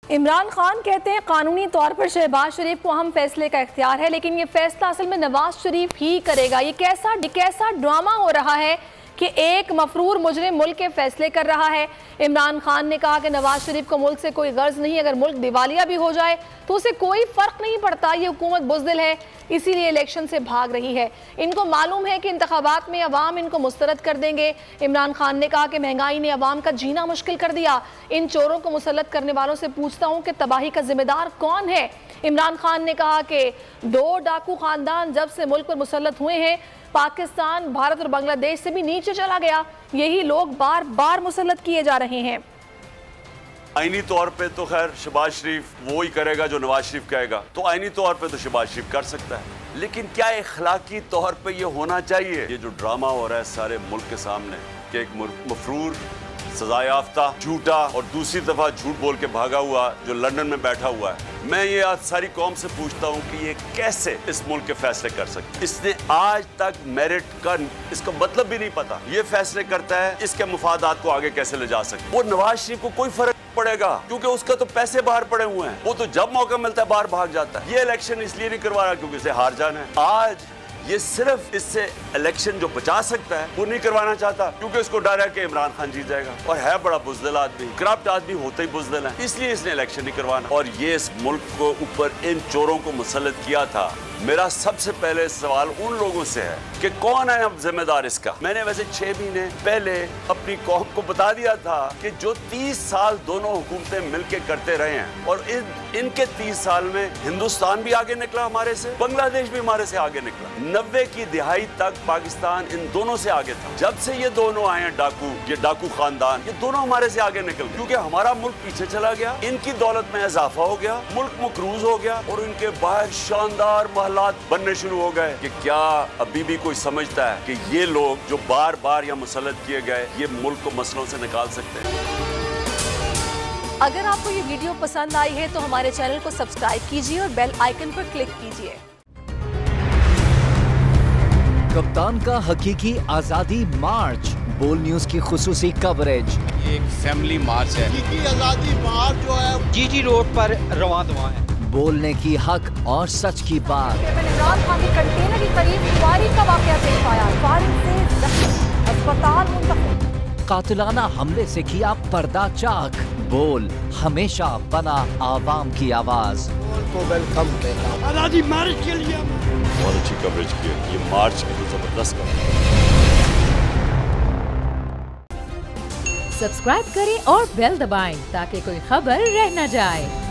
इमरान खान कहते हैं कानूनी तौर पर शहबाज शरीफ को अहम फैसले का इख्तियार है, लेकिन ये फैसला असल में नवाज शरीफ ही करेगा। ये कैसा ड्रामा हो रहा है कि एक मफरूर मुजरिम मुल्क के फैसले कर रहा है। इमरान खान ने कहा कि नवाज शरीफ को मुल्क से कोई गर्ज नहीं, अगर मुल्क दिवालिया भी हो जाए तो उसे कोई फ़र्क नहीं पड़ता, ये हुकूमत बुज़दिल है, इसीलिए इलेक्शन से भाग रही है। इनको मालूम है कि इंतखाबात में अवाम इनको मुस्तरद कर देंगे। इमरान खान ने कहा कि महंगाई ने अवाम का जीना मुश्किल कर दिया। इन चोरों को मुसल्लत करने वालों से पूछता हूँ कि तबाही का जिम्मेदार कौन है। इमरान खान ने कहा कि 2 डाकू खानदान जब से मुल्क पर मुसल्लत हुए हैं, पाकिस्तान, भारत और बांग्लादेश से भी नीचे चला गया। यही लोग बार बार मुसल्लत किए जा रहे हैं। आईनी तौर पे तो खैर शहबाज शरीफ वो ही करेगा जो नवाज शरीफ कहेगा, तो आईनी तौर पे तो शहबाज शरीफ कर सकता है, लेकिन क्या इखलाकी तौर पे ये होना चाहिए? ये जो ड्रामा हो रहा है सारे मुल्क के सामने कि एक मफरूर सजा याफ्ता झूठा और दूसरी दफा झूठ बोल के भागा हुआ जो लंदन में बैठा हुआ है, मैं ये आज सारी कौम से पूछता हूँ कि ये कैसे इस मुल्क के फैसले कर सकते? इसने आज तक मेरिट का इसका मतलब भी नहीं पता, ये फैसले करता है, इसके मुफादात को आगे कैसे ले जा सकते? वो नवाज शरीफ को कोई फर्क पड़ेगा क्योंकि उसका तो पैसे बाहर पड़े हुए हैं, वो तो जब मौका मिलता है बाहर भाग जाता है। ये इलेक्शन इसलिए नहीं करवा रहा क्योंकि इसे हार जाना है। आज ये सिर्फ इससे इलेक्शन जो बचा सकता है वो नहीं करवाना चाहता क्योंकि उसको डर है कि इमरान खान जीत जाएगा, और है बड़ा बुज़दिल आदमी, करप्ट आदमी होते ही बुज़दिल है, इसलिए इसने इलेक्शन नहीं करवाना। और ये इस मुल्क को ऊपर इन चोरों को मुसल्लत किया था। मेरा सबसे पहले सवाल उन लोगों से है कि कौन है अब जिम्मेदार इसका? मैंने वैसे 6 महीने पहले अपनी कौम को बता दिया था कि जो 30 साल दोनों हुकूमतें मिलकर करते रहे हैं, और इनके 30 साल में हिंदुस्तान भी आगे निकला हमारे से, बांग्लादेश भी हमारे से आगे निकला, 90 की दिहाई तक पाकिस्तान इन दोनों से आगे था। जब से ये दोनों आए हैं डाकू, ये डाकू खानदान, ये दोनों हमारे से आगे निकल गए क्योंकि हमारा मुल्क पीछे चला गया, इनकी दौलत में इजाफा हो गया, मुल्क मकरूज हो गया, और इनके बाहर शानदार हालात बनने शुरू हो गए। कि क्या अभी भी कोई समझता है कि ये लोग जो बार बार यहाँ मुसल्लत किए गए ये मुल्क को मसलों से निकाल सकते हैं? अगर आपको ये वीडियो पसंद आई है तो हमारे चैनल को सब्सक्राइब कीजिए और बेल आइकन पर क्लिक कीजिए। कप्तान का हकीकी आजादी मार्च, बोल न्यूज की खुसूसी कवरेज। ये एक फैमिली मार्च है। हकीकी आजादी मार्च जो है जीटी रोड पर रवां दवा है। बोलने की हक और सच की बात। इमरान खान के कंटेनर के करीब फायरिंग का वाकया पेश आया, फायरिंग से जख्मी, अस्पताल मुंतकिल। कातिलाना हमले से किया पर्दा चाक, बोल हमेशा बना आवाम की आवाज। को वेलकम कहता हूं आजादी मार्च के लिए। बहुत अच्छी कवरेज की है, ये मार्च की तो जबरदस्त कवरेज। सब्सक्राइब करें और बेल दबाएं ताकि कोई खबर रह न जाए।